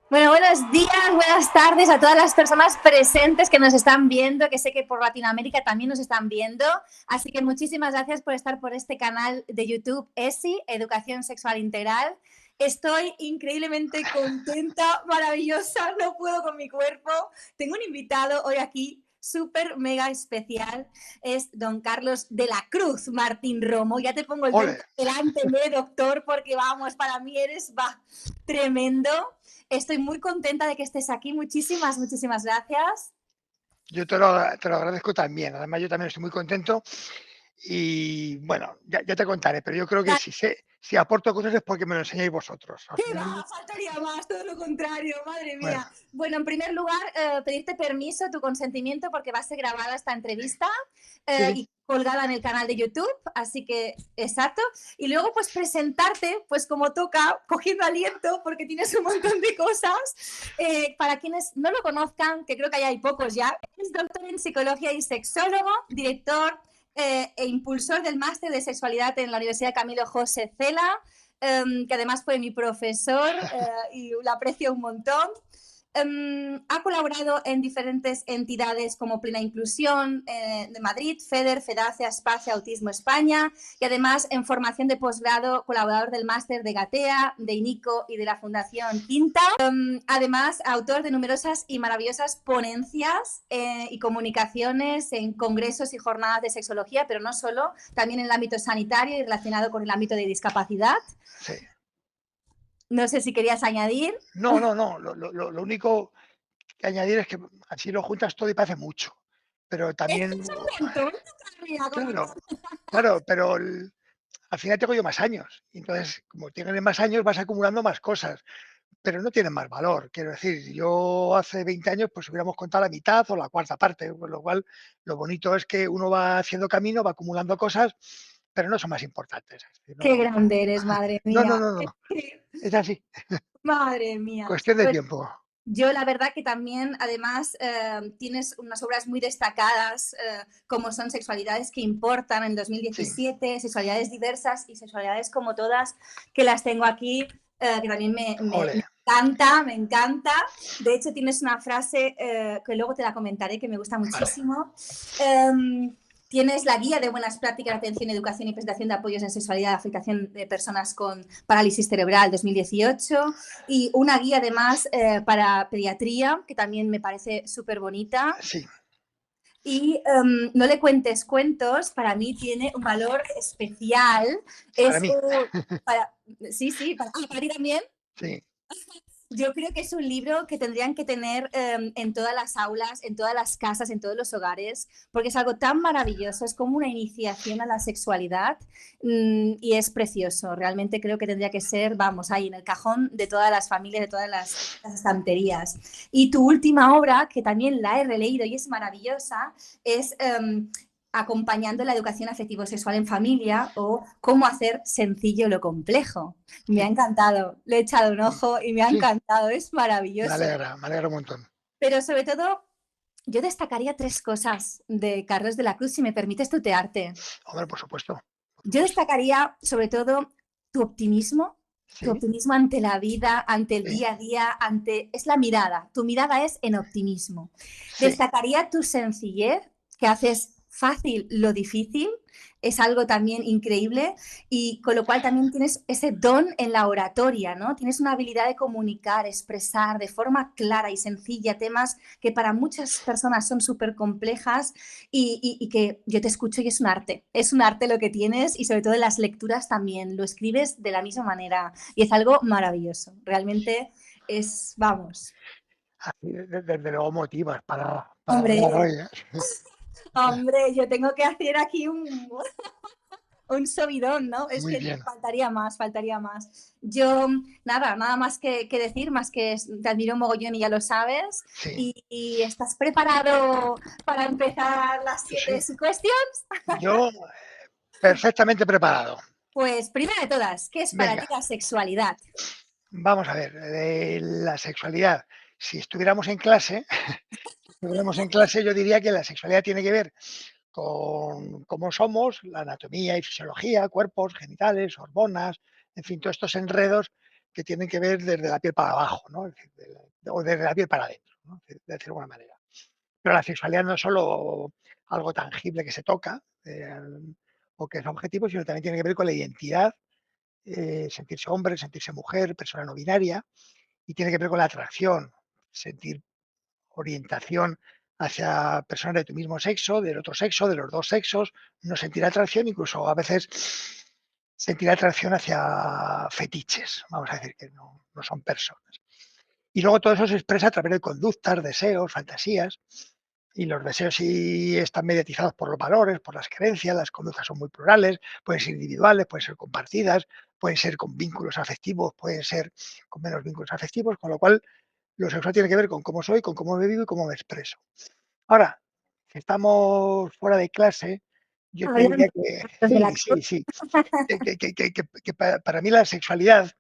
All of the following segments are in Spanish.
Bueno, buenos días, buenas tardes a todas las personas presentes que nos están viendo, que sé que por Latinoamérica también nos están viendo. Así que muchísimas gracias por estar por este canal de YouTube ESI, Educación Sexual Integral. Estoy increíblemente contenta, maravillosa, no puedo con mi cuerpo. Tengo un invitado hoy aquí súper mega especial, es don Carlos de la Cruz Martín Romo. Ya te pongo el Ole, doctor delante, doctor, porque vamos, para mí eres tremendo. Estoy muy contenta de que estés aquí. Muchísimas, muchísimas gracias. yo te lo agradezco también. Además, yo también estoy muy contento y bueno, ya te contaré, pero yo creo que si aporto cosas es porque me lo enseñáis vosotros. Al ¿Qué final, va? Faltaría más, todo lo contrario, madre bueno, mía. Bueno, en primer lugar, pedirte permiso, tu consentimiento, porque va a ser grabada esta entrevista sí, sí, y colgada en el canal de YouTube, así que exacto. Y luego, pues presentarte, pues como toca, cogiendo aliento, porque tienes un montón de cosas. Para quienes no lo conozcan, que creo que hay pocos ya, es doctor en psicología y sexólogo, director e impulsor del máster de sexualidad en la Universidad Camilo José Cela, que además fue mi profesor y lo aprecio un montón. Ha colaborado en diferentes entidades como Plena Inclusión de Madrid, FEDER, FEDACE, Aspace, Autismo España, y además en formación de posgrado, colaborador del máster de Gatea, de INICO y de la Fundación Quinta. Además, autor de numerosas y maravillosas ponencias y comunicaciones en congresos y jornadas de sexología, pero no solo, también en el ámbito sanitario y relacionado con el ámbito de discapacidad. sí. No sé si querías añadir. No. Lo único que añadir es que así lo juntas todo y parece mucho. Pero Es también, un montón, claro, claro, pero al final tengo yo más años. Y entonces, como tienes más años, vas acumulando más cosas. Pero no tienen más valor. Quiero decir, yo hace 20 años pues hubiéramos contado la mitad o la cuarta parte, con lo cual lo bonito es que uno va haciendo camino, va acumulando cosas, pero no son más importantes. Es decir, Qué no, grande eres, madre no, no, mía. no, no, es así, Madre mía. cuestión de Pues tiempo. yo la verdad que también, además, tienes unas obras muy destacadas, como son Sexualidades que Importan en Sí, 2017, Sexualidades Diversas y Sexualidades como Todas, que las tengo aquí, que también ole, me encanta, me encanta. De hecho, tienes una frase que luego te la comentaré, que me gusta vale. muchísimo. Um, Tienes la guía de buenas prácticas, atención, educación y presentación de apoyos en sexualidad, afectación de personas con parálisis cerebral 2018 y una guía además para pediatría, que también me parece súper bonita. Sí, Y No le cuentes cuentos, para mí tiene un valor especial. para Es mí, para, sí, sí, para ti también. sí. Yo creo que es un libro que tendrían que tener en todas las aulas, en todas las casas, en todos los hogares, porque es algo tan maravilloso, es como una iniciación a la sexualidad y es precioso. Realmente creo que tendría que ser, vamos, ahí en el cajón de todas las familias, de todas las estanterías. Y tu última obra, que también la he releído y es maravillosa, es acompañando la educación afectivo-sexual en familia o cómo hacer sencillo lo complejo. Me ha Sí, encantado, le he echado un ojo y me ha sí, encantado, es maravilloso. me alegra un montón. Pero sobre todo, yo destacaría tres cosas de Carlos de la Cruz, si me permites tutearte. Hombre, por supuesto, por Yo supuesto. destacaría sobre todo tu Sí, optimismo ante la vida, ante el sí, día a día, ante... Es la mirada, tu mirada es en optimismo. sí. Destacaría tu sencillez, que haces fácil lo difícil, es algo también increíble y con lo cual también tienes ese don en la oratoria, ¿no? Tienes una habilidad de comunicar, expresar de forma clara y sencilla temas que para muchas personas son súper complejas y que yo te escucho y es un arte lo que tienes y sobre todo en las lecturas también, lo escribes de la misma manera y es algo maravilloso, realmente es, vamos, Así, desde luego motivas para hablar hombre, hoy. ¿Eh? hombre, yo tengo que hacer aquí un subidón, ¿no? Es Muy que bien. faltaría más, faltaría más. Yo, nada más que decir, más que te admiro un mogollón y ya lo sabes. Sí, Y estás preparado para empezar las siete sí. questions? Yo perfectamente preparado. Pues primera de todas, ¿qué es para ti Venga, la sexualidad? vamos a ver, la sexualidad. Si estuviéramos en clase, si estuviéramos en clase, yo diría que la sexualidad tiene que ver con cómo somos, la anatomía y fisiología, cuerpos, genitales, hormonas, en fin, todos estos enredos que tienen que ver desde la piel para abajo, ¿no? Es decir, o desde la piel para adentro, ¿no? De decirlo de alguna manera. Pero la sexualidad no es solo algo tangible que se toca o que es objetivo, sino también tiene que ver con la identidad, sentirse hombre, sentirse mujer, persona no binaria, y tiene que ver con la atracción, sentir orientación hacia personas de tu mismo sexo, del otro sexo, de los dos sexos, no sentir atracción, incluso a veces sentir atracción hacia fetiches, vamos a decir que no son personas. Y luego todo eso se expresa a través de conductas, deseos, fantasías, y los deseos sí están mediatizados por los valores, por las creencias, las conductas son muy plurales, pueden ser individuales, pueden ser compartidas, pueden ser con vínculos afectivos, pueden ser con menos vínculos afectivos, con lo cual lo sexual tiene que ver con cómo soy, con cómo me vivo y cómo me expreso. Ahora, si estamos fuera de clase, yo te Hablando diría que de la sí, cruz. sí, sí, que para mí la sexualidad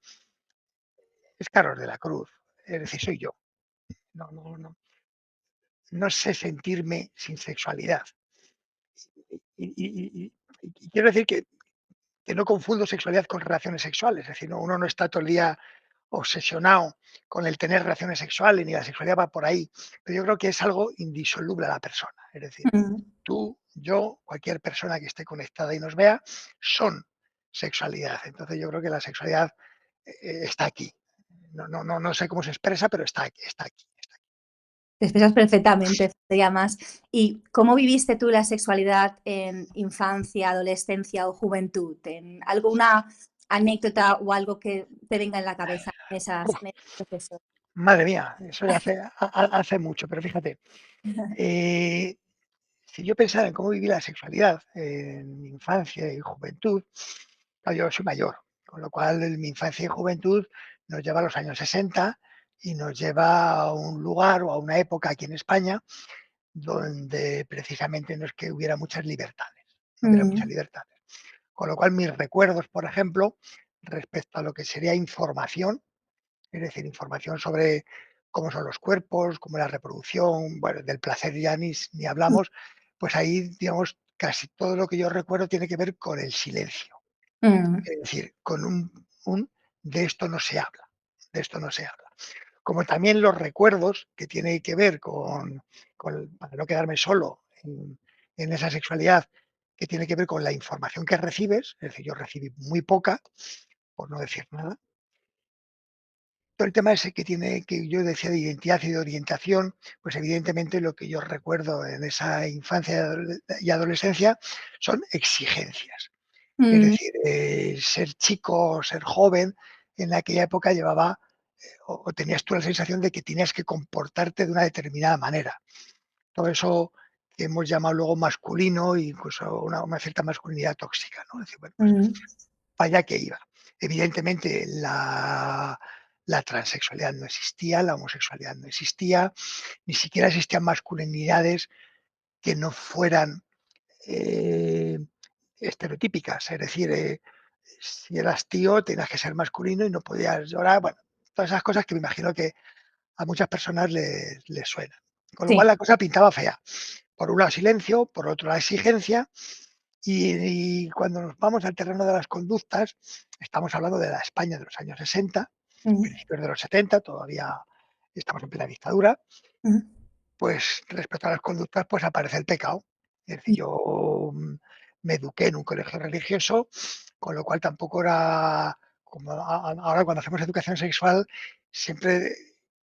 es Carlos de la Cruz, es decir, soy yo. No, no, no, no sé sentirme sin sexualidad. Y quiero decir que no confundo sexualidad con relaciones sexuales, es decir, uno no está todo el día obsesionado con el tener relaciones sexuales, ni la sexualidad va por ahí, pero yo creo que es algo indisoluble a la persona. Es decir, Mm. tú, yo, cualquier persona que esté conectada y nos vea, son sexualidad. Entonces yo creo que la sexualidad está aquí. No sé cómo se expresa, pero está aquí, está aquí. Te expresas perfectamente, te llamas. ¿Y cómo viviste tú la sexualidad en infancia, adolescencia o juventud? ¿En alguna anécdota o algo que te venga en la cabeza en esos procesos? Madre mía, eso ya hace mucho, pero fíjate, eh, si yo pensara en cómo viví la sexualidad en mi infancia y juventud, claro, yo soy mayor, con lo cual en mi infancia y juventud nos lleva a los años 60 y nos lleva a un lugar o a una época aquí en España donde precisamente no es que hubiera muchas libertades, no hubiera muchas Mm, libertades. Con lo cual mis recuerdos, por ejemplo, respecto a lo que sería información, es decir, información sobre cómo son los cuerpos, cómo es la reproducción, bueno, del placer ya ni hablamos, pues ahí, digamos, casi todo lo que yo recuerdo tiene que ver con el silencio. mm, Es decir, con un de esto no se habla, de esto no se habla. Como también los recuerdos que tiene que ver para no quedarme solo en esa sexualidad, que tiene que ver con la información que recibes, es decir, yo recibí muy poca, por no decir nada, todo el tema ese que yo decía de identidad y de orientación, pues evidentemente lo que yo recuerdo en esa infancia y adolescencia son exigencias. Es mm, decir, ser chico, ser joven, en aquella época llevaba o tenías tú la sensación de que tenías que comportarte de una determinada manera. Todo eso que hemos llamado luego masculino e incluso una cierta masculinidad tóxica, ¿no? Es decir, bueno, pues mm, para allá que iba. Evidentemente, la transexualidad no existía, la homosexualidad no existía, ni siquiera existían masculinidades que no fueran eh, estereotípicas. Es decir, si eras tío, tenías que ser masculino y no podías llorar. Bueno, todas esas cosas que me imagino que a muchas personas les suenan. Con lo sí. cual la cosa pintaba fea. Por un lado silencio, por otro la exigencia, y cuando nos vamos al terreno de las conductas, estamos hablando de la España de los años 60, Mm, principios de los 70, todavía estamos en plena dictadura, mm, pues respecto a las conductas, pues aparece el pecado. Es decir, yo me eduqué en un colegio religioso, con lo cual tampoco era como ahora cuando hacemos educación sexual, siempre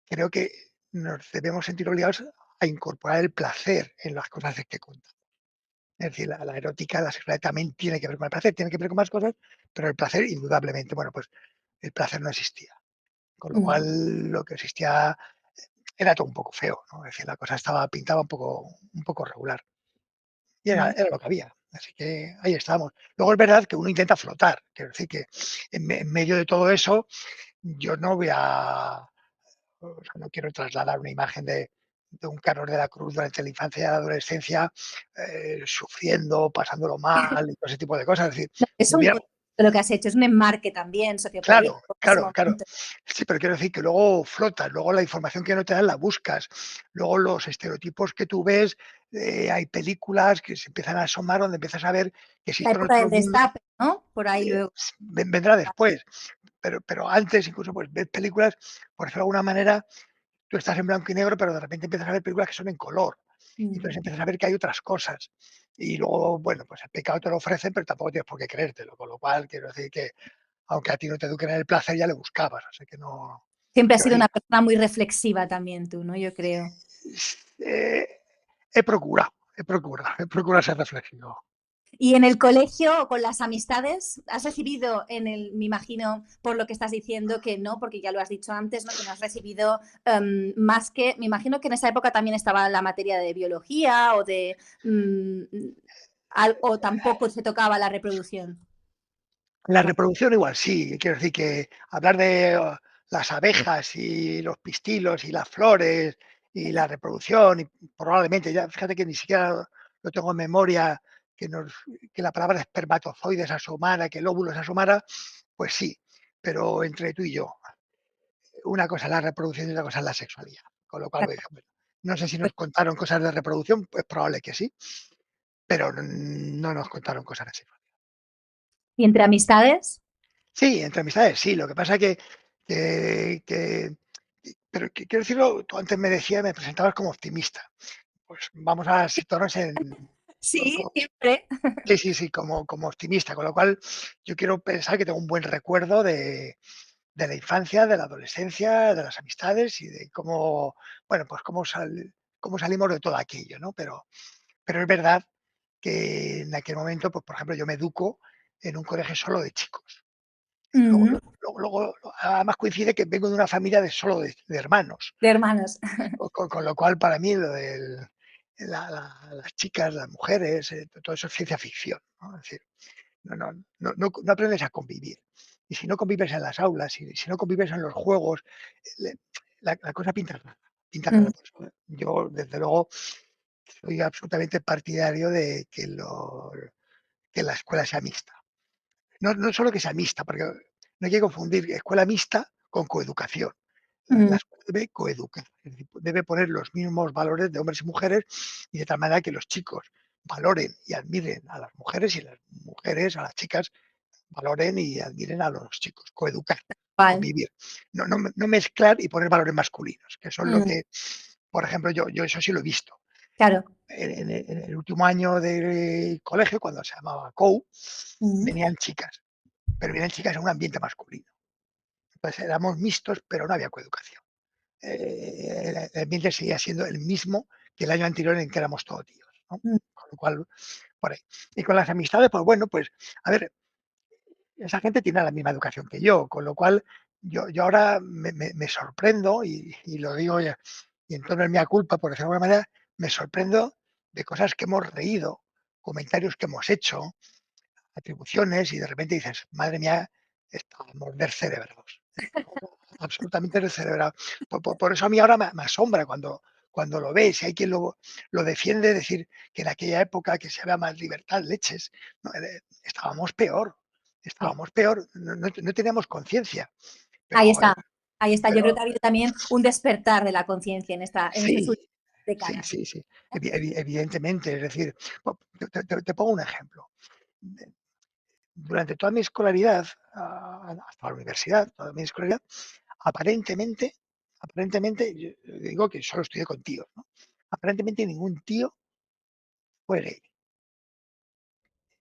creo que nos debemos sentir obligados a incorporar el placer en las cosas que contamos. Es decir, la erótica, la sexualidad también tiene que ver con el placer, tiene que ver con más cosas, pero el placer, indudablemente, bueno, pues el placer no existía. Con lo mm, cual, lo que existía era todo un poco feo, ¿no? Es decir, la cosa estaba pintada un poco regular. Y mm. era lo que había. Así que ahí estábamos. Luego es verdad que uno intenta flotar. Quiero decir que en medio de todo eso, yo no voy a. O sea, no quiero trasladar una imagen de un Carlos de la Cruz durante la infancia y la adolescencia, sufriendo, pasándolo mal y todo ese tipo de cosas. Es decir, No, es un hubiera, lo que has hecho, es un enmarque también sociopolítico claro, en ese claro, claro. momento. Sí, pero quiero decir que luego flotas, luego la información que no te dan la buscas, luego los estereotipos que tú ves, hay películas que se empiezan a asomar donde empiezas a ver que La existe época otro del mundo, destape, ¿no? Por ahí luego. vendrá después. pero antes incluso pues ves películas, por decirlo de alguna manera, tú estás en blanco y negro, pero de repente empiezas a ver películas que son en color. Y Mm. entonces empiezas a ver que hay otras cosas. Y luego, bueno, pues el pecado te lo ofrecen, pero tampoco tienes por qué creértelo. Con lo cual, quiero decir que, aunque a ti no te eduquen en el placer, ya le buscabas. O sea que no. Siempre has Quiero sido decir, una persona muy reflexiva también tú, ¿no? Yo creo. eh, he procurado ser reflexivo. Y en el colegio o con las amistades, ¿has recibido me imagino, por lo que estás diciendo, que no, porque ya lo has dicho antes, ¿no? Que no has recibido más que, me imagino que en esa época también estaba la materia de biología o de, o tampoco se tocaba la reproducción. La reproducción igual sí, quiero decir que hablar de las abejas y los pistilos y las flores y la reproducción, y probablemente, ya fíjate que ni siquiera lo tengo en memoria, que la palabra espermatozoide se asomara, que el óvulo se asomara, pues sí, pero entre tú y yo, una cosa es la reproducción y otra cosa es la sexualidad. Con lo cual, pues, bueno, no sé si nos Pues, contaron cosas de reproducción, pues probable que sí, pero no nos contaron cosas de sexualidad. ¿y entre amistades? Sí, entre amistades sí, lo que pasa que pero quiero decirlo, tú antes me decías, me presentabas como optimista. Pues vamos a situarnos en Sí, co siempre. sí, sí, sí, como optimista, con lo cual yo quiero pensar que tengo un buen recuerdo de la infancia, de la adolescencia, de las amistades y de cómo, bueno, pues cómo salimos de todo aquello, ¿no? Pero es verdad que en aquel momento, pues, por ejemplo, yo me educo en un colegio solo de chicos. Luego, Mm, luego, además coincide que vengo de una familia de solo de hermanos, de hermanos. con lo cual para mí lo de las chicas, las mujeres, todo eso es ciencia ficción, ¿no? Es decir, no aprendes a convivir. Y si no convives en las aulas, si no convives en los juegos, le- la cosa pinta rara. Pinta rara. Mm, Por eso, yo, desde luego, soy absolutamente partidario de que la escuela sea mixta. No solo que sea mixta, porque no hay que confundir escuela mixta con coeducación. La mm, escuela debe coeducar, es decir, debe poner los mismos valores de hombres y mujeres y de tal manera que los chicos valoren y admiren a las mujeres y las mujeres a las chicas valoren y admiren a los chicos. Coeducar, vale. convivir. No mezclar y poner valores masculinos, que eso es lo Mm, que, por ejemplo, yo eso sí lo he visto. claro. En el último año de colegio, cuando se llamaba COU, Mm, venían chicas, pero venían chicas en un ambiente masculino. Entonces éramos mixtos, pero no había coeducación. El ambiente seguía siendo el mismo que el año anterior en que éramos todos tíos, ¿no? mm, Con lo cual, por ahí. Y con las amistades, pues bueno, pues a ver, esa gente tiene la misma educación que yo, con lo cual yo ahora me sorprendo y lo digo ya, y en tono de mea culpa, por decirlo de alguna manera, me sorprendo de cosas que hemos reído, comentarios que hemos hecho, atribuciones, y de repente dices, madre mía, estamos descerebrados. Absolutamente descerebrado. Por eso a mí ahora me asombra cuando lo ves, y hay quien lo defiende, decir que en aquella época que se había más libertad, leches, no, estábamos peor, sí. estábamos peor, no teníamos conciencia, pero Ahí joder, está, ahí está. Yo creo pero que ha habido también un despertar de la conciencia en estas sí, últimas sí, décadas. sí, sí, evidentemente, es decir, te pongo un ejemplo. Durante toda mi escolaridad, hasta la universidad, toda mi escolaridad, aparentemente, yo digo que solo estudié con tíos, ¿no? Aparentemente ningún tío fue gay,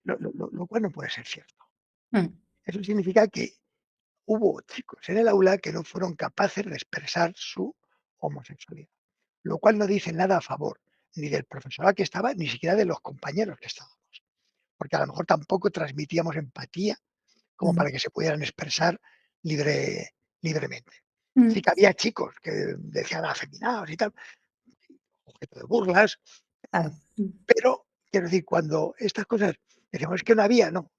lo cual no puede ser cierto. Mm, Eso significa que hubo chicos en el aula que no fueron capaces de expresar su homosexualidad, lo cual no dice nada a favor ni del profesorado que estaba, ni siquiera de los compañeros que estábamos, porque a lo mejor tampoco transmitíamos empatía como mm, para que se pudieran expresar libremente. Sí mm, que había chicos que decían afeminados y tal, objeto de burlas, claro. Mm. pero quiero decir, cuando estas cosas decíamos es que no había, no,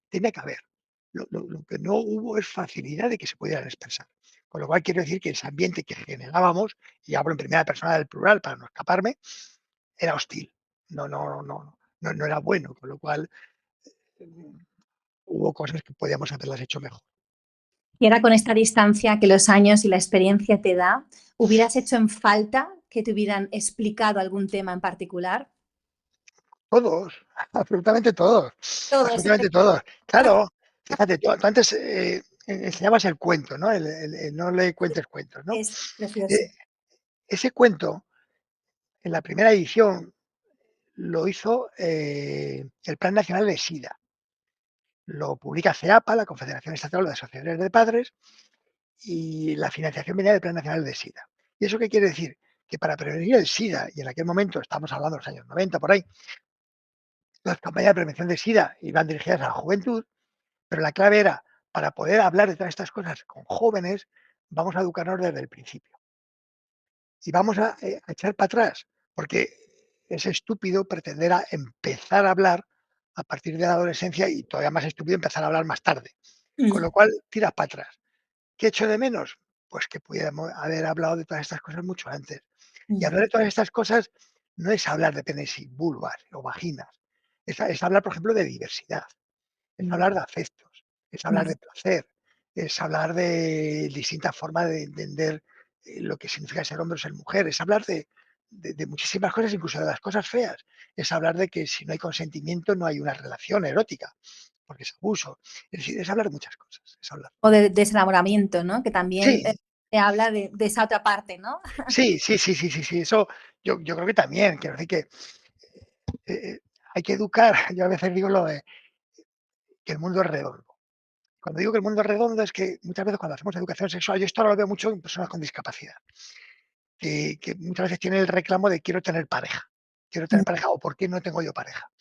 tenía que haber. Lo que no hubo es facilidad de que se pudieran expresar. Con lo cual quiero decir que ese ambiente que generábamos, y hablo en primera persona del plural para no escaparme, era hostil. No era bueno, con lo cual mm, hubo cosas que podíamos haberlas hecho mejor. Y ahora con esta distancia que los años y la experiencia te da, ¿hubieras hecho en falta que te hubieran explicado algún tema en particular? Todos, absolutamente todos, Todos, sí. absolutamente todos. Claro, fíjate, tú antes, enseñabas el cuento, ¿no? El no le cuentes cuentos, ¿no? Es precioso. Eh, ese cuento, en la primera edición, lo hizo, el Plan Nacional de SIDA. Lo publica CEAPA, la Confederación Estatal de Asociaciones de Padres, y la financiación venía del Plan Nacional de SIDA. ¿Y eso qué quiere decir? Que para prevenir el SIDA, y en aquel momento estamos hablando de los años 90 por ahí, las campañas de prevención de SIDA iban dirigidas a la juventud, pero la clave era, para poder hablar de todas estas cosas con jóvenes, vamos a educarnos desde el principio. Y vamos a echar para atrás, porque es estúpido pretender a empezar a hablar a partir de la adolescencia y todavía más estúpido empezar a hablar más tarde. Con Mm, lo cual, tiras para atrás. ¿Qué echo de menos? Pues que pudiéramos haber hablado de todas estas cosas mucho antes. Y mm, hablar de todas estas cosas no es hablar de penes y vulvas o vaginas, es hablar, por ejemplo, de diversidad, es mm, hablar de afectos, es hablar mm. de placer, es hablar de distintas formas de entender lo que significa ser hombre o ser mujer, es hablar de muchísimas cosas, incluso de las cosas feas, es hablar de que si no hay consentimiento no hay una relación erótica, porque es abuso, es decir, es hablar de muchas cosas, es hablar. O de desenamoramiento, ¿no? Que también, Sí, se habla de esa otra parte, ¿no? sí, sí, sí, sí, sí, sí, eso yo creo que también, quiero decir que hay que educar, yo a veces digo lo de que el mundo es redondo. Cuando digo que el mundo es redondo es que muchas veces cuando hacemos educación sexual, yo esto ahora lo veo mucho en personas con discapacidad, que muchas veces tienen el reclamo de quiero tener Mm, pareja o por qué no tengo yo pareja.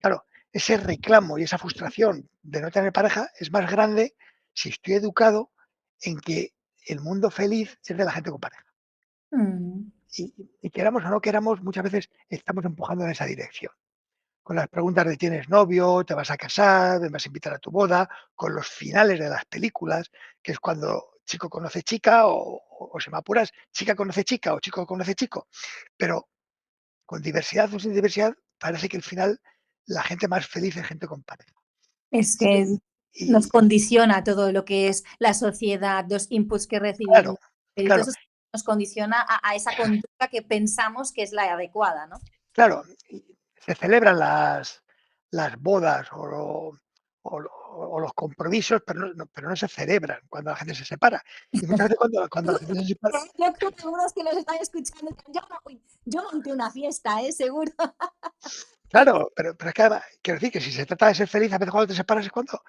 Claro, ese reclamo y esa frustración de no tener pareja es más grande si estoy educado en que el mundo feliz es de la gente con pareja. mm. Y queramos o no queramos, muchas veces estamos empujando en esa dirección. Con las preguntas de ¿tienes novio? ¿Te vas a casar? ¿Me vas a invitar a tu boda? Con los finales de las películas, que es cuando chico conoce chica o si me apuras, chica conoce chica o chico conoce chico. Pero con diversidad o sin diversidad, parece que al final la gente más feliz es gente con pareja. Es Y, que nos y condiciona todo lo que es la sociedad, los inputs que recibimos, claro, y todo claro, eso nos condiciona a esa conducta que pensamos que es la adecuada, ¿no? claro, y se celebran las bodas o los compromisos, pero no se celebran cuando la gente se separa. Y muchas veces cuando la gente se separa. Yo estoy seguros que nos están escuchando dirán: yo monté una fiesta, seguro". Claro, pero es que además, quiero decir que si se trata de ser feliz, a veces cuando te separas es cuando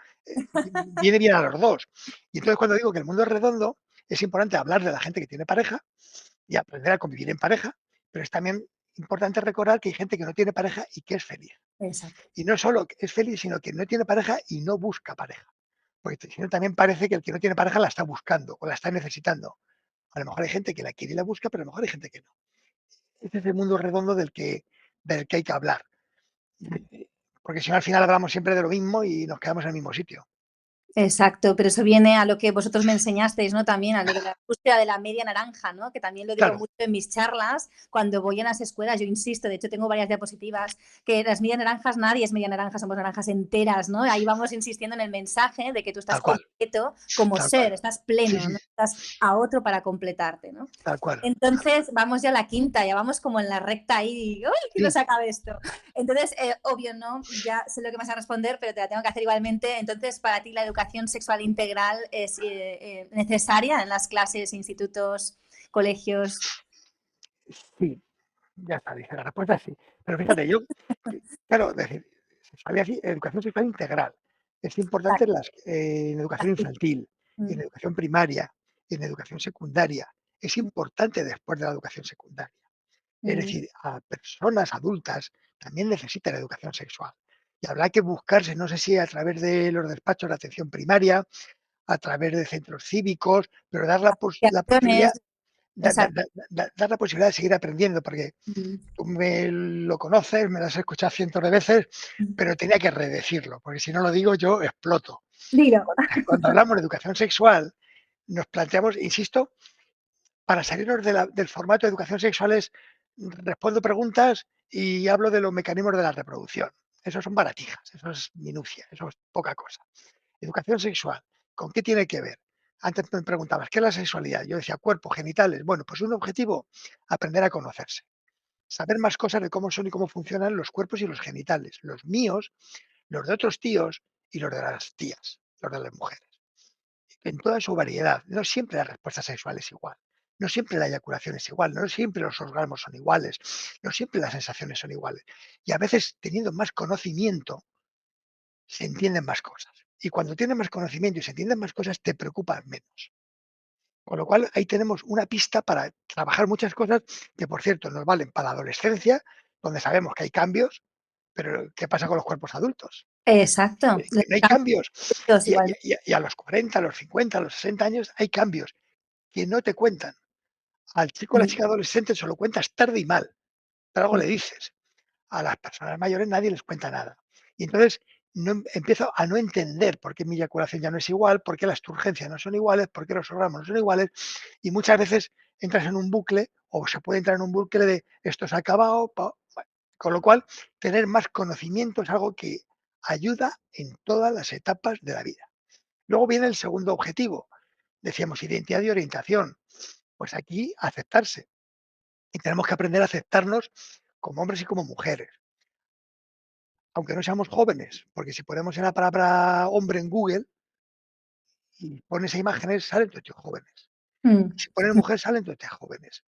viene bien a los dos. Y entonces cuando digo que el mundo es redondo, es importante hablar de la gente que tiene pareja y aprender a convivir en pareja, pero es también importante recordar que hay gente que no tiene pareja y que es feliz. Exacto, Y no solo que es feliz, sino que no tiene pareja y no busca pareja. Porque si no, también parece que el que no tiene pareja la está buscando o la está necesitando. A lo mejor hay gente que la quiere y la busca, pero a lo mejor hay gente que no. Ese es el mundo redondo del que hay que hablar. Porque si no, al final hablamos siempre de lo mismo y nos quedamos en el mismo sitio. exacto, pero eso viene a lo que vosotros me enseñasteis, ¿no? También a lo de la búsqueda de la media naranja, ¿no? Que también lo digo Claro, mucho en mis charlas cuando voy a las escuelas. Yo insisto, de hecho tengo varias diapositivas, que las medias naranjas, nadie es media naranja, somos naranjas enteras, ¿no? Ahí vamos insistiendo en el mensaje de que tú estás tal cual, completo como tal cual. ser, estás Sí, pleno, sí, no estás a otro para completarte, ¿no? tal cual. Entonces, vamos ya a la quinta, ya vamos como en la recta ahí, ¡ay, que no Sí, se acabe esto! Entonces, obvio, ¿no? Ya sé lo que me vas a responder, pero te la tengo que hacer igualmente. Entonces, para ti la educación sexual integral es necesaria en las clases, institutos, colegios. sí, ya está, dice la respuesta es sí. Pero fíjate, yo, claro, decir, sexualidad educación sexual integral. Es importante en educación infantil, en Mm, educación primaria, en educación secundaria. Es importante después de la educación secundaria. Es mm, decir, a personas adultas también necesitan educación sexual. Y habrá que buscarse, no sé si a través de los despachos de atención primaria, a través de centros cívicos, pero dar la acciones, posibilidad, exacto. dar la posibilidad de seguir aprendiendo, porque Mm, tú me lo conoces, me lo has escuchado cientos de veces, mm. pero tenía que redecirlo, porque si no lo digo yo exploto. Dilo. Cuando hablamos de educación sexual, nos planteamos, insisto, para salirnos del formato de educación sexual es respondo preguntas y hablo de los mecanismos de la reproducción. Eso son baratijas, eso es minucia, eso es poca cosa. Educación sexual, ¿con qué tiene que ver? Antes me preguntabas, ¿qué es la sexualidad? Yo decía, cuerpo, genitales. Bueno, pues un objetivo, aprender a conocerse. Saber más cosas de cómo son y cómo funcionan los cuerpos y los genitales. Los míos, los de otros tíos y los de las tías, los de las mujeres. en toda su variedad. No siempre la respuesta sexual es igual, no siempre la eyaculación es igual, no siempre los orgasmos son iguales, no siempre las sensaciones son iguales. Y a veces, teniendo más conocimiento, se entienden más cosas. Y cuando tienes más conocimiento y se entienden más cosas, te preocupan menos. Con lo cual, ahí tenemos una pista para trabajar muchas cosas que, por cierto, nos valen para la adolescencia, donde sabemos que hay cambios, pero ¿qué pasa con los cuerpos adultos? Exacto. Que no hay cambios. Igualmente. Y a los 40, a los 50, a los 60 años hay cambios que no te cuentan. Al chico o la Mm, chica adolescente se lo cuentas tarde y mal, pero algo mm, le dices. A las personas mayores nadie les cuenta nada. Y entonces empiezo a no entender por qué mi eyaculación ya no es igual, por qué las turgencias no son iguales, por qué los orgasmos no son iguales. Y muchas veces entras en un bucle o se puede entrar en un bucle de esto se ha acabado. Bueno, con lo cual, tener más conocimiento es algo que ayuda en todas las etapas de la vida. Luego viene el segundo objetivo. Decíamos identidad y orientación. Pues aquí aceptarse. Y tenemos que aprender a aceptarnos como hombres y como mujeres aunque no seamos jóvenes, porque si ponemos la palabra hombre en Google y pones imágenes, salen todos tíos jóvenes. mm, Si pones mujer, salen todos tías jóvenes.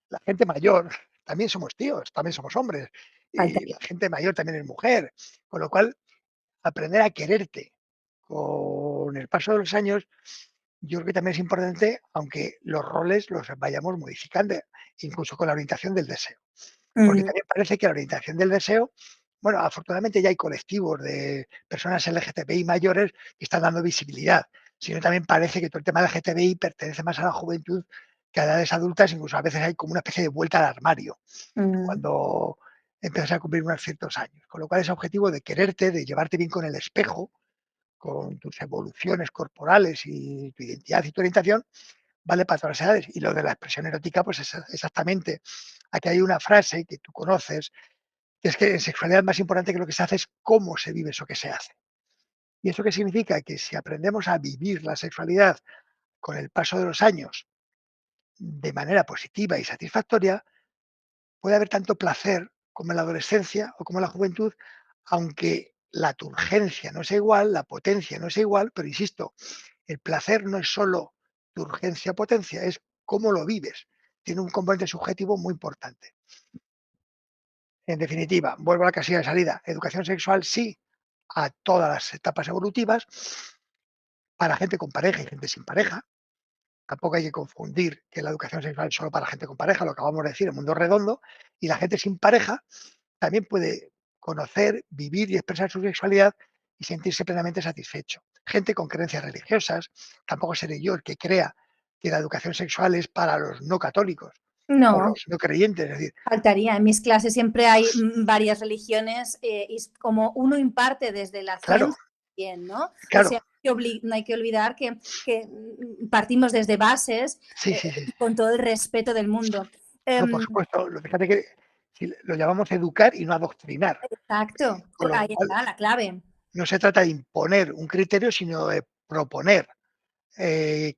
La gente mayor también somos tíos, también somos hombres. Y faltaría. la gente mayor también es mujer. Con lo cual, aprender a quererte con el paso de los años, yo creo que también es importante, aunque los roles los vayamos modificando, incluso con la orientación del deseo. Porque Mm, también parece que la orientación del deseo, bueno, afortunadamente ya hay colectivos de personas LGTBI mayores que están dando visibilidad, sino también parece que todo el tema LGTBI pertenece más a la juventud que a edades adultas, incluso a veces hay como una especie de vuelta al armario mm, cuando empiezas a cumplir unos ciertos años. Con lo cual ese objetivo de quererte, de llevarte bien con el espejo, con tus evoluciones corporales y tu identidad y tu orientación, vale para todas las edades. Y lo de la expresión erótica, pues es exactamente. Aquí hay una frase que tú conoces, que es que en sexualidad más importante que lo que se hace es cómo se vive eso que se hace. ¿Y eso qué significa? Que si aprendemos a vivir la sexualidad con el paso de los años de manera positiva y satisfactoria, puede haber tanto placer como en la adolescencia o como en la juventud, aunque la turgencia no sea igual, la potencia no sea igual, pero insisto, el placer no es solo turgencia, potencia, es cómo lo vives. Tiene un componente subjetivo muy importante. En definitiva, vuelvo a la casilla de salida. Educación sexual sí a todas las etapas evolutivas, para gente con pareja y gente sin pareja. Tampoco hay que confundir que la educación sexual es solo para gente con pareja, lo acabamos de decir, el mundo es redondo, y la gente sin pareja también puede conocer, vivir y expresar su sexualidad y sentirse plenamente satisfecho. Gente con creencias religiosas, tampoco seré yo el que crea que la educación sexual es para los no católicos o no, los no creyentes. Es decir, faltaría. En mis clases siempre hay varias religiones y es como uno imparte desde la claro, ciencia también, ¿no? O claro, sea, no hay que olvidar que partimos desde bases sí, sí, sí. y con todo el respeto del mundo. No, por Em, supuesto, fíjate que si lo llamamos educar y no adoctrinar, exacto, con lo ahí cual está la clave. no se trata de imponer un criterio, sino de proponer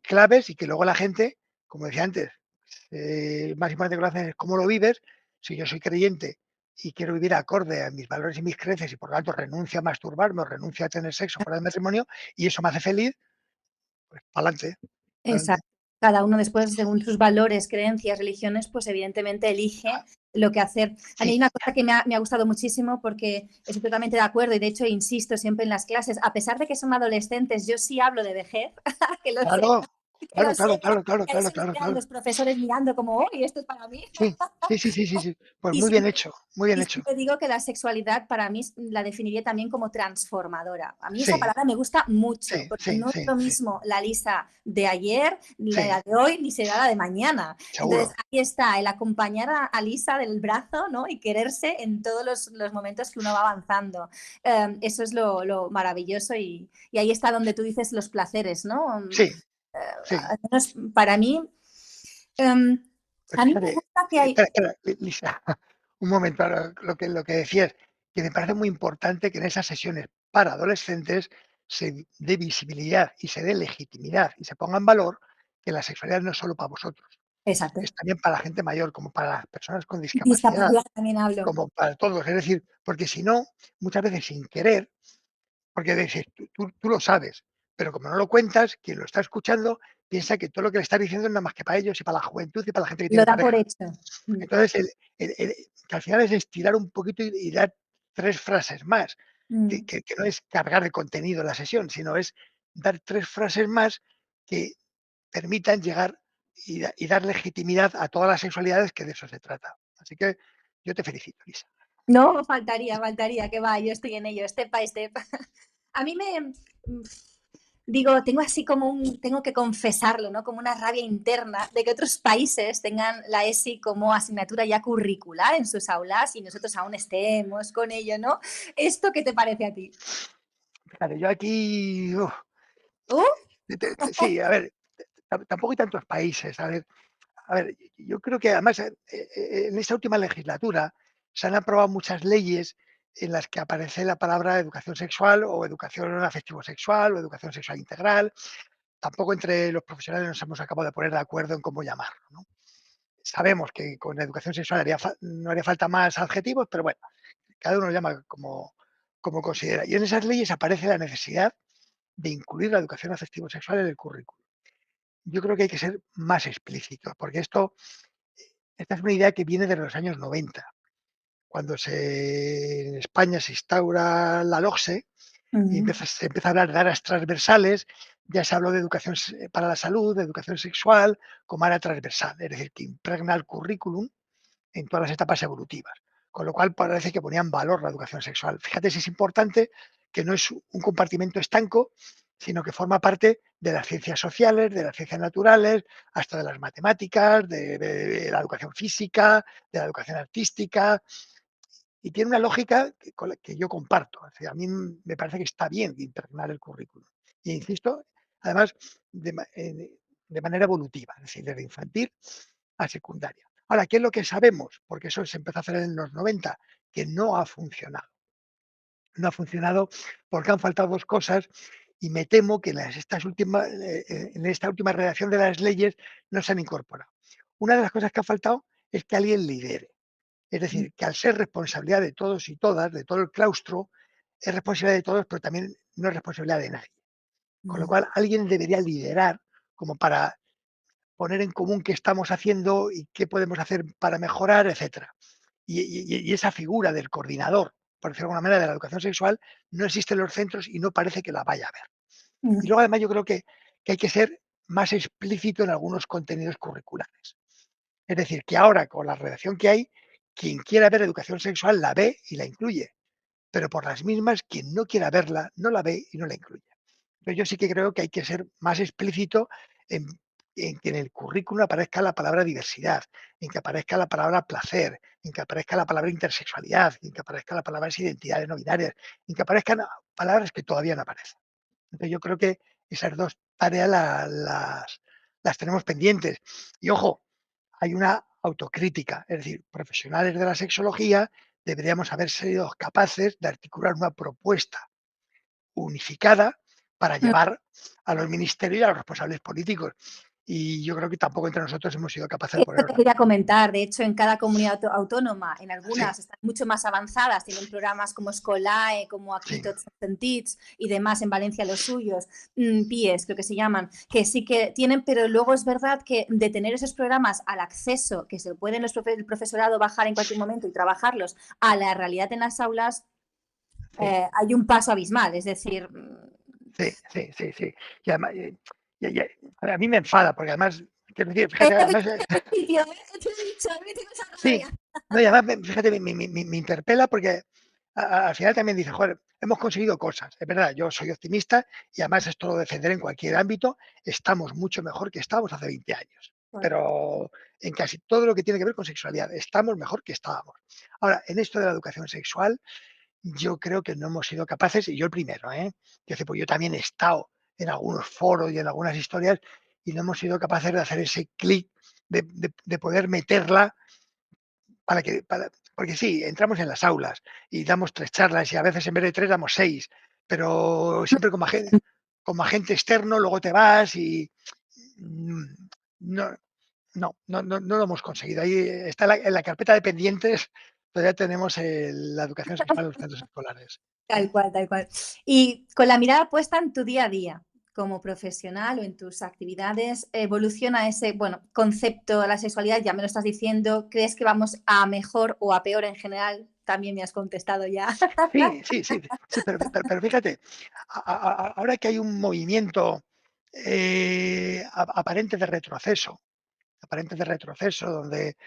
claves y que luego la gente, como decía antes, más importante que lo hacen es cómo lo vives. Si yo soy creyente y quiero vivir acorde a mis valores y mis creencias y por lo tanto renuncio a masturbarme o renuncio a tener sexo fuera del matrimonio y eso me hace feliz, pues para adelante, Exacto. Cada uno después, según sus valores, creencias, religiones, pues evidentemente elige lo que hacer. A mí hay Sí, una cosa que me ha gustado muchísimo porque estoy totalmente de acuerdo y de hecho insisto siempre en las clases, a pesar de que son adolescentes, yo sí hablo de vejez, que lo sé, claro, que claro, lo claro, sepa, claro, claro, que ahí claro, se me claro, quedan claro. los profesores mirando como, uy, esto es para mí. Sí, sí, sí, sí, sí, sí. Pues Y muy bien siempre hecho, muy bien y hecho. siempre digo que la sexualidad para mí la definiría también como transformadora. A mí esa Sí, palabra me gusta mucho, sí, porque sí, no es sí, lo sí, mismo la Lisa de ayer, sí, la de hoy, ni será la de mañana. Entonces, seguro. ahí está, el acompañar a Lisa del brazo, ¿no? Y quererse en todos los momentos que uno va avanzando. Eso es lo maravilloso y ahí está donde tú dices los placeres, ¿no? Sí, sí. Al menos para mí, em, Pues a mí me fíjate, gusta que hay... espera, espera, Lisa, un momento, ahora lo que decías, que me parece muy importante que en esas sesiones para adolescentes se dé visibilidad y se dé legitimidad y se ponga en valor que la sexualidad no es solo para vosotros, Exacto. es también para la gente mayor, como para las personas con discapacidad, Discapacidad también hablo. como para todos. Es decir, porque si no, muchas veces sin querer, porque dices, tú lo sabes, pero como no lo cuentas, quien lo está escuchando piensa que todo lo que le estás diciendo es nada más que para ellos y para la juventud y para la gente que Lo tiene da por pareja. hecho. Entonces, que al final es estirar un poquito y dar 3 frases más, Mm. que no es cargar de contenido la sesión, sino es dar 3 frases más que permitan llegar y dar legitimidad a todas las sexualidades, que de eso se trata. Así que yo te felicito, Lisa. No, faltaría, que va, yo estoy en ello, step by step. A mí digo, tengo así como tengo que confesarlo, ¿no? Como una rabia interna de que otros países tengan la ESI como asignatura ya curricular en sus aulas y nosotros aún estemos con ello, ¿no? ¿Esto qué te parece a ti? Fíjate, yo aquí, ¿Uh? sí, a ver, tampoco hay tantos países, a ver, yo creo que además en esta última legislatura se han aprobado muchas leyes en las que aparece la palabra educación sexual o educación afectivo-sexual o educación sexual integral. Tampoco entre los profesionales nos hemos acabado de poner de acuerdo en cómo llamarlo, ¿no? Sabemos que con educación sexual no haría falta más adjetivos, pero bueno, cada uno lo llama como considera. Y en esas leyes aparece la necesidad de incluir la educación afectivo-sexual en el currículum. Yo creo que hay que ser más explícitos, porque esta es una idea que viene de los años 90, cuando en España se instaura la LOGSE y Mm, se empieza a hablar de áreas transversales. Ya se habló de educación para la salud, de educación sexual como área transversal, es decir, que impregna el currículum en todas las etapas evolutivas. Con lo cual parece que ponían valor la educación sexual. Fíjate si es importante que no es un compartimento estanco, sino que forma parte de las ciencias sociales, de las ciencias naturales, hasta de las matemáticas, de la educación física, de la educación artística, y tiene una lógica con la que yo comparto. O sea, a mí me parece que está bien impregnar el currículum. Y insisto, además, de manera evolutiva, es decir, desde infantil a secundaria. Ahora, ¿qué es lo que sabemos? Porque eso se empezó a hacer en los 90, que no ha funcionado. No ha funcionado porque han faltado dos cosas y me temo que en esta última redacción de las leyes no se han incorporado. Una de las cosas que ha faltado es que alguien lidere. Es decir, que al ser responsabilidad de todos y todas, de todo el claustro, es responsabilidad de todos, pero también no es responsabilidad de nadie. Con lo mm, cual, alguien debería liderar como para poner en común qué estamos haciendo y qué podemos hacer para mejorar, etcétera. Y esa figura del coordinador, por decirlo de alguna manera, de la educación sexual, no existe en los centros y no parece que la vaya a haber. Y mm, luego, además, yo creo que hay que ser más explícito en algunos contenidos curriculares. Es decir, que ahora con la redacción que hay, quien quiera ver educación sexual la ve y la incluye, pero por las mismas, quien no quiera verla no la ve y no la incluye. Pero yo sí que creo que hay que ser más explícito en, en que en el currículum aparezca la palabra diversidad, en que aparezca la palabra placer, en que aparezca la palabra intersexualidad, en que aparezca la palabra identidades no binarias, en que aparezcan palabras que todavía no aparecen. Entonces yo creo que esas dos tareas las tenemos pendientes. Y ojo, hay una autocrítica, es decir, profesionales de la sexología deberíamos haber sido capaces de articular una propuesta unificada para mm. llevar a los ministerios y a los responsables políticos. Y yo creo que tampoco entre nosotros hemos sido capaces de Esto ponernos te de quería acuerdo. comentar. De hecho, en cada comunidad autónoma, en Sí, algunas están mucho más avanzadas, tienen programas como Scolae, como aquí sí, Tots Sentits y demás, en Valencia los suyos, PIES creo que se llaman, que sí que tienen, pero luego es verdad que de tener esos programas al acceso, que se pueden el profesorado bajar en cualquier momento y trabajarlos, a la realidad en las aulas, sí, hay un paso abismal. Es decir, sí, sí, sí, sí. Y además, a mí me enfada, porque además, quiero decir, fíjate, además, te he dicho, me tienes esa sí, rabia. no, y además, fíjate, me interpela porque al final también dice, joder, hemos conseguido cosas. Es verdad, yo soy optimista y además esto lo defenderé en cualquier ámbito. Estamos mucho mejor que estábamos hace 20 años, pero en casi todo lo que tiene que ver con sexualidad, estamos mejor que estábamos. Ahora, en esto de la educación sexual, yo creo que no hemos sido capaces, y yo el primero, ¿eh? Pues yo también he estado en algunos foros y en algunas historias y no hemos sido capaces de hacer ese clic, de poder meterla porque sí, entramos en las aulas y damos 3 charlas y a veces en vez de 3 damos 6, pero siempre como agente externo, luego te vas y mm, no, no lo hemos conseguido. Ahí está en la carpeta de pendientes, todavía tenemos la educación sexual en los centros escolares. Tal cual, tal cual. Y con la mirada puesta en tu día a día. como profesional o en tus actividades evoluciona ese, bueno, concepto de la sexualidad? Ya me lo estás diciendo. ¿Crees que vamos a mejor o a peor en general? También me has contestado ya. Sí, sí, sí, sí, pero fíjate, ahora que hay un movimiento, aparente de retroceso, donde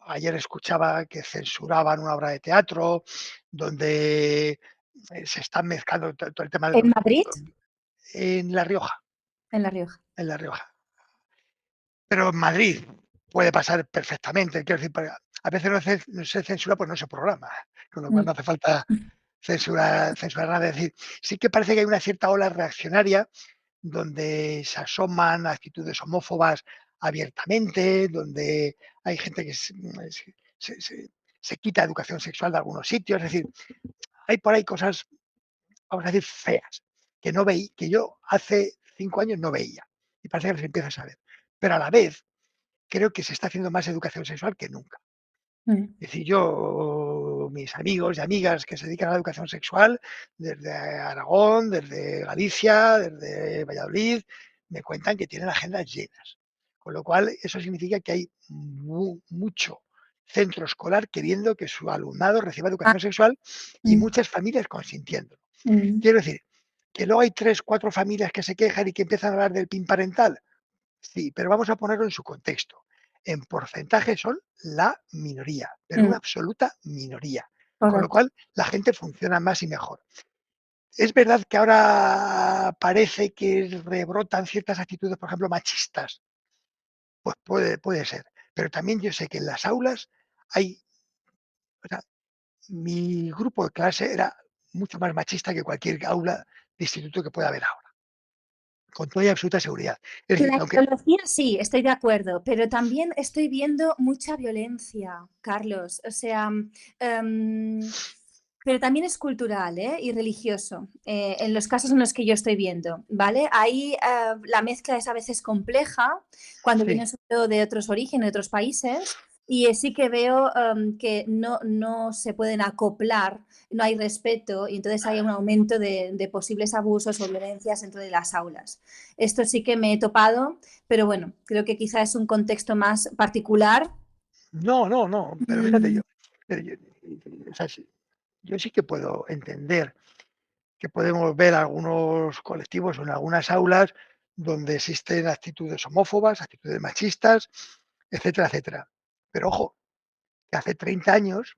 ayer escuchaba que censuraban una obra de teatro, donde, se están mezclando todo el tema de ¿En los Madrid? en La Rioja, En La Rioja. en La Rioja. Pero en Madrid puede pasar perfectamente, quiero decir, a veces no se censura, pues no se programa, con lo cual Mm. no hace falta censurar nada. Es decir, sí que parece que hay una cierta ola reaccionaria donde se asoman actitudes homófobas abiertamente, donde hay gente que se quita educación sexual de algunos sitios. Es decir, hay por ahí cosas, vamos a decir, feas, que no veí, que yo hace 5 años no veía. Y parece que las empieza a saber. Pero a la vez, creo que se está haciendo más educación sexual que nunca. Mm. Es decir, yo, mis amigos y amigas que se dedican a la educación sexual, desde Aragón, desde Galicia, desde Valladolid, me cuentan que tienen agendas llenas. Con lo cual, eso significa que hay mucho centro escolar queriendo que su alumnado reciba Ah, educación sexual y mm, muchas familias consintiendo. mm. Quiero decir, que luego hay 3, 4 familias que se quejan y que empiezan a hablar del PIN parental. Sí, pero vamos a ponerlo en su contexto. En porcentaje son la minoría, pero Mm. una absoluta minoría. Con lo Correcto. cual, la gente funciona más y mejor. Es verdad que ahora parece que rebrotan ciertas actitudes, por ejemplo, machistas. Pues puede ser. Pero también yo sé que en las aulas hay, o sea, mi grupo de clase era mucho más machista que cualquier aula de instituto que pueda haber ahora, con toda y absoluta seguridad. Es decir, La que aunque ideología sí, estoy de acuerdo, pero también estoy viendo mucha violencia, Carlos. O sea, em, pero también es cultural, ¿eh? Y religioso, en los casos en los que yo estoy viendo, ¿vale? Ahí la mezcla es a veces compleja cuando viene sí, sobre todo de otros orígenes, de otros países, y sí que veo que no se pueden acoplar, no hay respeto, y entonces hay un aumento de posibles abusos o violencias dentro de las aulas. Esto sí que me he topado, pero bueno, creo que quizá es un contexto más particular. no, no, no, pero fíjate, Mm, pero o sea, yo sí que puedo entender que podemos ver algunos colectivos o en algunas aulas donde existen actitudes homófobas, actitudes machistas, etcétera, etcétera. Pero ojo, que hace 30 años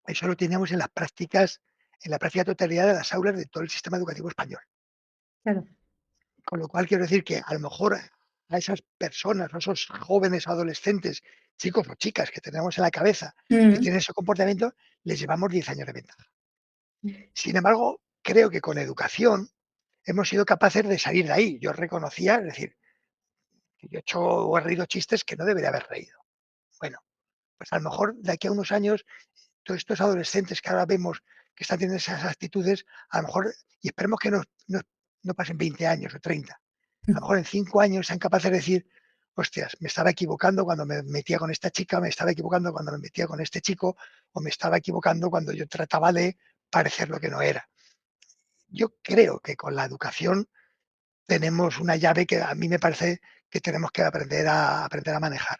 eso lo teníamos en la práctica totalidad de las aulas de todo el sistema educativo español. claro. Con lo cual quiero decir que a lo mejor a esas personas, a esos jóvenes adolescentes, chicos o chicas que tenemos en la cabeza que Mm, tienen ese comportamiento, les llevamos 10 años de ventaja. mm, Sin embargo, creo que con educación hemos sido capaces de salir de ahí. Yo reconocía, es decir, que yo he hecho o he reído chistes que no debería haber reído. Bueno, pues a lo mejor de aquí a unos años, todos estos adolescentes que ahora vemos que están teniendo esas actitudes, a lo mejor, y esperemos que no pasen 20 años o 30, a lo mejor en 5 años sean capaces de decir, hostias, me estaba equivocando cuando me metía con esta chica, me estaba equivocando cuando me metía con este chico, o me estaba equivocando cuando yo trataba de parecer lo que no era. Yo creo que con la educación tenemos una llave que a mí me parece que tenemos que aprender a manejar.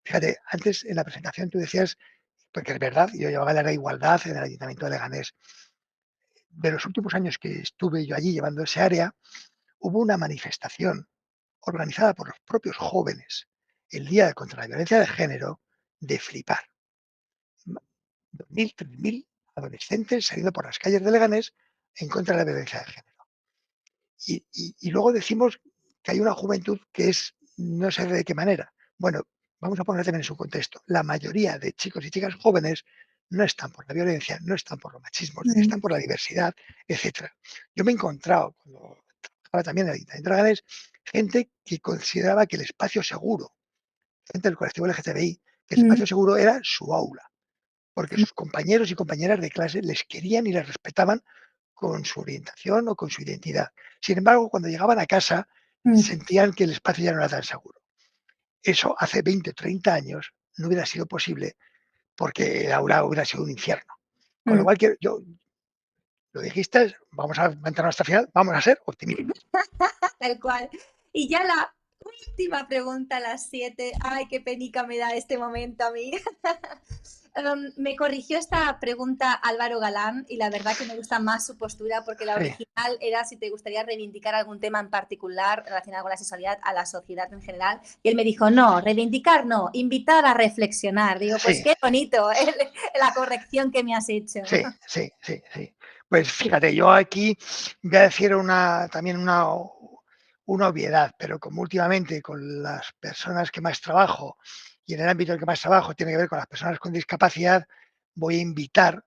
Fíjate, antes en la presentación tú decías, porque es verdad, yo llevaba la igualdad en el Ayuntamiento de Leganés. De los últimos años que estuve yo allí llevando ese área, hubo una manifestación organizada por los propios jóvenes el Día contra la Violencia de Género de flipar. 2.000, 3.000 adolescentes saliendo por las calles de Leganés en contra de la violencia de género. Y luego decimos que hay una juventud que es, no sé de qué manera. Bueno, vamos a poner también en su contexto. La mayoría de chicos y chicas jóvenes no están por la violencia, no están por los machismos, mm, están por la diversidad, etcétera. Yo me he encontrado, cuando trabajaba también en el Ayuntamiento de Leganés, gente que consideraba que el espacio seguro, gente del colectivo LGTBI, que el mm, espacio seguro era su aula, porque sus compañeros y compañeras de clase les querían y les respetaban con su orientación o con su identidad. Sin embargo, cuando llegaban a casa, mm, sentían que el espacio ya no era tan seguro. Eso hace 20 o 30 años no hubiera sido posible porque el aula hubiera sido un infierno. Con lo mm. cual, yo lo dijiste, vamos a mantenernos hasta el final, vamos a ser optimistas. Tal cual. Y ya la última pregunta, las 7. Ay, qué penica me da este momento a mí. Me corrigió esta pregunta Álvaro Galán y la verdad que me gusta más su postura porque la Sí, original era si te gustaría reivindicar algún tema en particular relacionado con la sexualidad a la sociedad en general. Y él me dijo, no, reivindicar no, invitar a reflexionar. Digo, pues sí, qué bonito la corrección que me has hecho. sí, sí, sí, sí. Pues fíjate, yo aquí voy a decir también una obviedad, pero como últimamente con las personas que más trabajo y en el ámbito en el que más trabajo tiene que ver con las personas con discapacidad, voy a invitar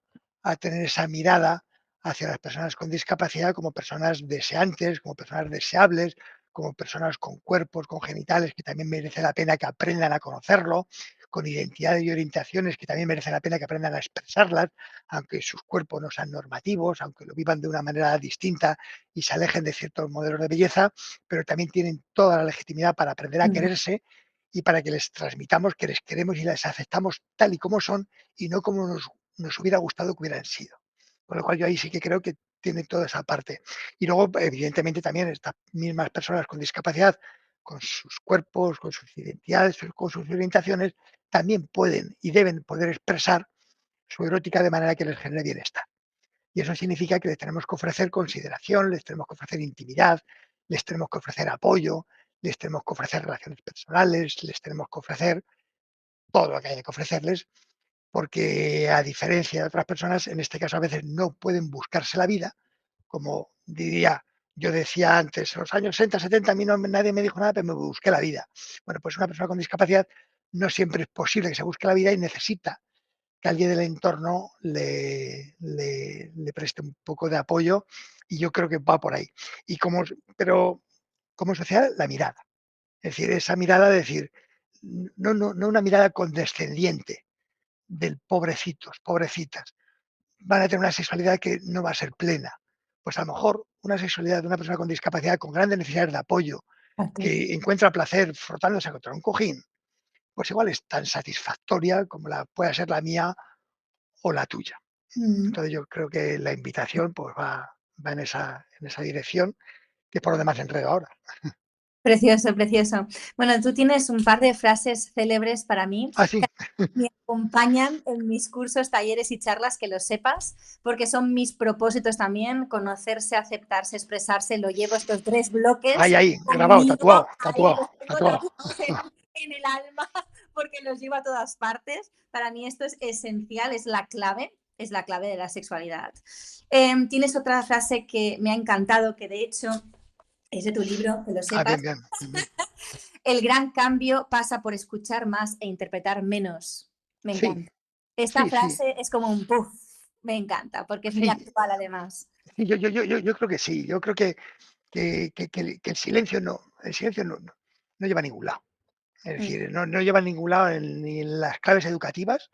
a tener esa mirada hacia las personas con discapacidad como personas deseantes, como personas deseables, como personas con cuerpos, con genitales, que también merece la pena que aprendan a conocerlo, con identidades y orientaciones que también merece la pena que aprendan a expresarlas, aunque sus cuerpos no sean normativos, aunque lo vivan de una manera distinta y se alejen de ciertos modelos de belleza, pero también tienen toda la legitimidad para aprender a Mm, quererse y para que les transmitamos que les queremos y les aceptamos tal y como son y no como nos hubiera gustado que hubieran sido. Con lo cual yo ahí sí que creo que tiene toda esa parte. Y luego, evidentemente, también estas mismas personas con discapacidad, con sus cuerpos, con sus identidades, con sus orientaciones, también pueden y deben poder expresar su erótica de manera que les genere bienestar. Y eso significa que les tenemos que ofrecer consideración, les tenemos que ofrecer intimidad, les tenemos que ofrecer apoyo, les tenemos que ofrecer relaciones personales, les tenemos que ofrecer todo lo que haya que ofrecerles, porque a diferencia de otras personas, en este caso a veces no pueden buscarse la vida, como diría, yo decía antes, en los años 60, 70, a mí no, nadie me dijo nada, pero me busqué la vida. Bueno, pues una persona con discapacidad no siempre es posible que se busque la vida y necesita que alguien del entorno le preste un poco de apoyo y yo creo que va por ahí. Y pero como sociedad, la mirada. Es decir, esa mirada de decir, no una mirada condescendiente del pobrecitos, pobrecitas. Van a tener una sexualidad que no va a ser plena. Pues a lo mejor una sexualidad de una persona con discapacidad, con grandes necesidades de apoyo, exacto. que encuentra placer frotándose contra un cojín, pues igual es tan satisfactoria como la pueda ser la mía o la tuya. Mm. Entonces yo creo que la invitación pues va en esa dirección, que es por donde más enredo ahora. Precioso, precioso. Bueno, tú tienes un par de frases célebres para mí Ah, que sí, me acompañan en mis cursos, talleres y charlas, que lo sepas, porque son mis propósitos también, conocerse, aceptarse, expresarse. Lo llevo estos 3 bloques ahí, grabado, conmigo, tatuado, ahí tatuado, los tengo tatuado. tatuados en el alma, porque los llevo a todas partes. Para mí esto es esencial, es la clave de la sexualidad. Tienes otra frase que me ha encantado, que de hecho es de tu libro, que lo Ah, bien, sepas. bien, bien, bien. El gran cambio pasa por escuchar más e interpretar menos. Me Sí, encanta. Esta sí, sí, frase es como un puff. Me encanta, porque es muy sí, actual además. sí, yo creo que sí, yo creo que el silencio no lleva a ningún lado. Es Mm, decir, no lleva a ningún lado ni en las claves educativas.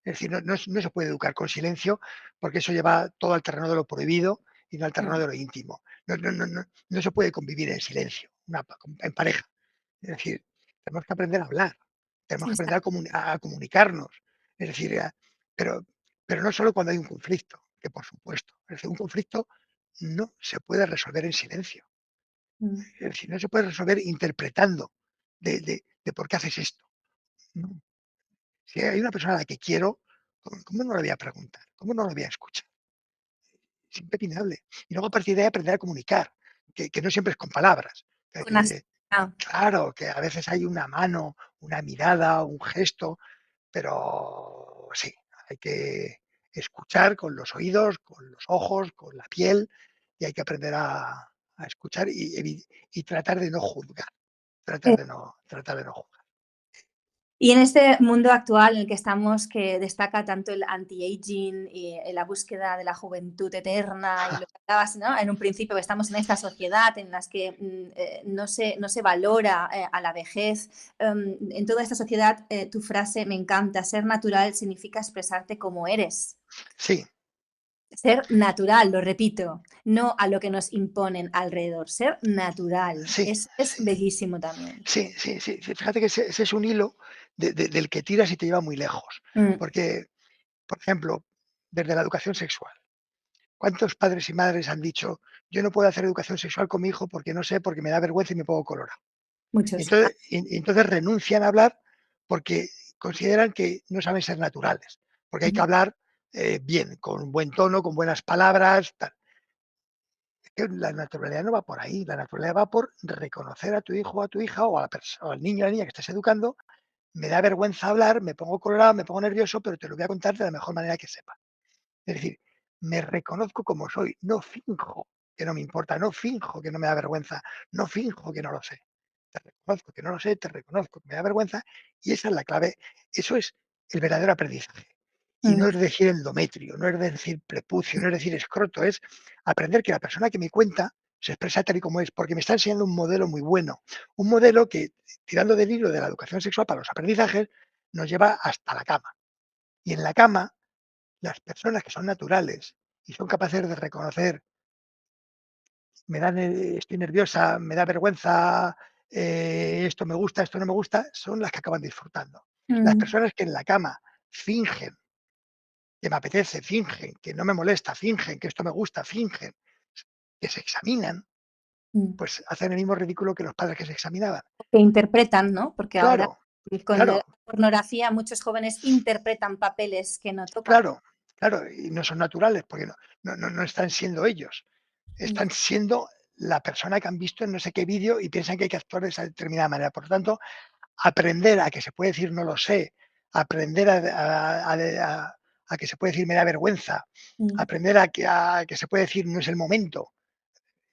Es decir, no se puede educar con silencio porque eso lleva todo al terreno de lo prohibido y no al terreno mm, de lo íntimo. No se puede convivir en silencio, en pareja. Es decir, tenemos que aprender a hablar, tenemos que aprender exacto. a comunicarnos. Es decir, pero, pero no solo cuando hay un conflicto, que por supuesto. Es decir, un conflicto no se puede resolver en silencio. Mm, Es decir, no se puede resolver interpretando de por qué haces esto. No. Si hay una persona a la que quiero, ¿cómo no la voy a preguntar? ¿Cómo no la voy a escuchar? Es impepinable. Y luego a partir de ahí aprender a comunicar, que no siempre es con palabras. con ah, Claro, que a veces hay una mano, una mirada, un gesto, pero sí, hay que escuchar con los oídos, con los ojos, con la piel, y hay que aprender a escuchar y tratar de no juzgar, tratar de no juzgar. Y en este mundo actual en el que estamos, que destaca tanto el anti-aging y la búsqueda de la juventud eterna y lo que hablabas, ¿no? En un principio estamos en esta sociedad en las que no se valora a la vejez. En toda esta sociedad, tu frase me encanta, ser natural significa expresarte como eres. Sí, Ser natural, lo repito, no a lo que nos imponen alrededor, ser natural. sí, Eso es sí. bellísimo también. Sí, sí, sí, sí, fíjate que ese es un hilo del que tiras y te lleva muy lejos. Mm, Porque, por ejemplo, desde la educación sexual, ¿Cuántos padres y madres han dicho, yo no puedo hacer educación sexual con mi hijo porque no sé, porque me da vergüenza y me pongo colorado? Y Muchos. entonces, y entonces renuncian a hablar porque consideran que no saben ser naturales, porque hay que Ujú, hablar bien, con buen tono, con buenas palabras. Tal. Es que la naturalidad no va por ahí, la naturalidad va por reconocer a tu hijo o a tu hija o, o al niño o a la niña que estás educando. Me da vergüenza hablar, me pongo colorado, me pongo nervioso, pero te lo voy a contar de la mejor manera que sepa. Es decir, me reconozco como soy, no finjo que no me importa, no finjo que no me da vergüenza, no finjo que no lo sé. Te reconozco que no lo sé, te reconozco que me da vergüenza y esa es la clave. Eso es el verdadero aprendizaje. Y mm, no es decir endometrio, no es decir prepucio, no es decir escroto, es aprender que la persona que me cuenta se expresa tal y como es, porque me está enseñando un modelo muy bueno, un modelo que, tirando del hilo de la educación sexual para los aprendizajes, nos lleva hasta la cama. Y en la cama las personas que son naturales y son capaces de reconocer, estoy nerviosa, me da vergüenza, esto me gusta, esto no me gusta, son las que acaban disfrutando. Las mm, personas que en la cama fingen que me apetece, fingen que no me molesta, fingen que esto me gusta, fingen que se examinan, mm. pues hacen el mismo ridículo que los padres que se examinaban. Que interpretan, ¿no? Porque ahora Claro, con la claro, pornografía muchos jóvenes interpretan papeles que no tocan. claro, claro, y no son naturales porque no están siendo ellos. Mm, Están siendo la persona que han visto en no sé qué vídeo y piensan que hay que actuar de esa determinada manera. Por lo tanto, aprender a que se puede decir no lo sé, aprender a que se puede decir me da vergüenza, mm, aprender a que se puede decir no es el momento.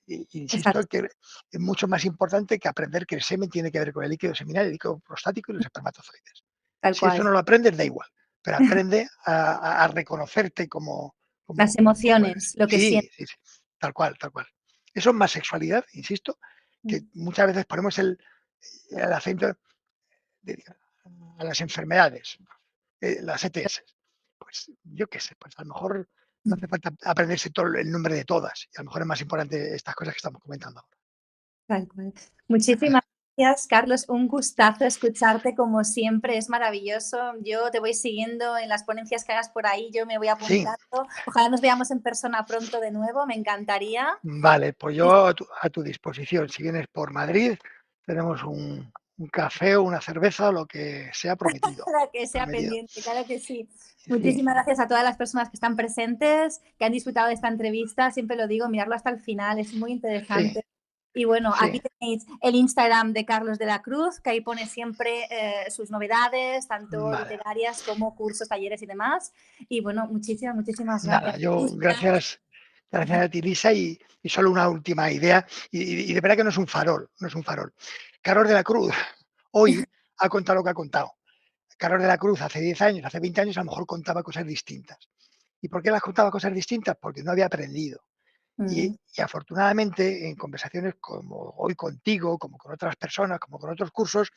Insisto exacto, que es mucho más importante que aprender que el semen tiene que ver con el líquido seminal, el líquido prostático y los espermatozoides. tal Si eso cual. no lo aprendes, da igual, pero aprende a reconocerte Las como eres. emociones, lo que Sí, sienten. sí, sí, tal cual, tal cual. Eso es más sexualidad, insisto, que Mm, muchas veces ponemos el acento de- a las enfermedades, las ETS. Pues yo qué sé, pues a lo mejor no mm, hace falta aprenderse todo el nombre de todas, y a lo mejor es más importante estas cosas que estamos comentando ahora. tal cual. Muchísimas gracias, Carlos. Un gustazo escucharte como siempre, es maravilloso. Yo te voy siguiendo en las ponencias que hagas por ahí, yo me voy Sí, apuntando. Ojalá nos veamos en persona pronto de nuevo, me encantaría. vale, pues yo a tu disposición. Si vienes por Madrid, tenemos un café o una cerveza, lo que sea prometido. Para que sea Prometido. pendiente, claro que sí. Sí, Muchísimas gracias a todas las personas que están presentes, que han disfrutado de esta entrevista. Siempre lo digo, mirarlo hasta el final, es muy sí, interesante. Y bueno, sí, aquí tenéis el Instagram de Carlos de la Cruz, que ahí pone siempre sus novedades, tanto vale. literarias como cursos, talleres y demás. Y bueno, muchísimas gracias. Nada, yo gracias a ti, Lisa, y solo una última idea, y de verdad que no es un farol, no es un farol. Carlos de la Cruz hoy ha contado lo que ha contado. Carlos de la Cruz hace 10 años, hace 20 años, a lo mejor contaba cosas distintas. ¿Y por qué las contaba cosas distintas? Porque no había aprendido. Mm. Y afortunadamente, en conversaciones como hoy contigo, como con otras personas, como con otros cursos,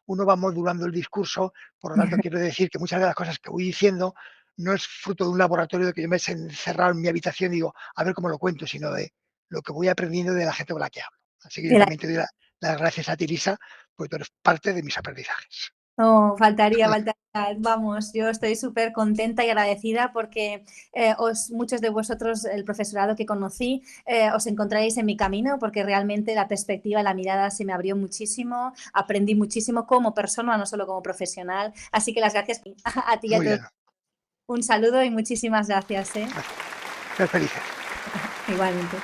uno va modulando el discurso. Por lo tanto, quiero decir que muchas de las cosas que voy diciendo no es fruto de un laboratorio de que yo me he encerrado en mi habitación y digo, a ver cómo lo cuento, sino de lo que voy aprendiendo de la gente con la que hablo. Así que yo De la también te doy las gracias a ti, Lisa, porque tú eres parte de mis aprendizajes. No, faltaría. Vamos, yo estoy súper contenta y agradecida porque muchos de vosotros, el profesorado que conocí, os encontraréis en mi camino porque realmente la perspectiva, la mirada se me abrió muchísimo, aprendí muchísimo como persona, no solo como profesional. Así que las gracias a ti y a Muy todos. bien, Un saludo y muchísimas gracias. gracias. Ser felices. Igualmente.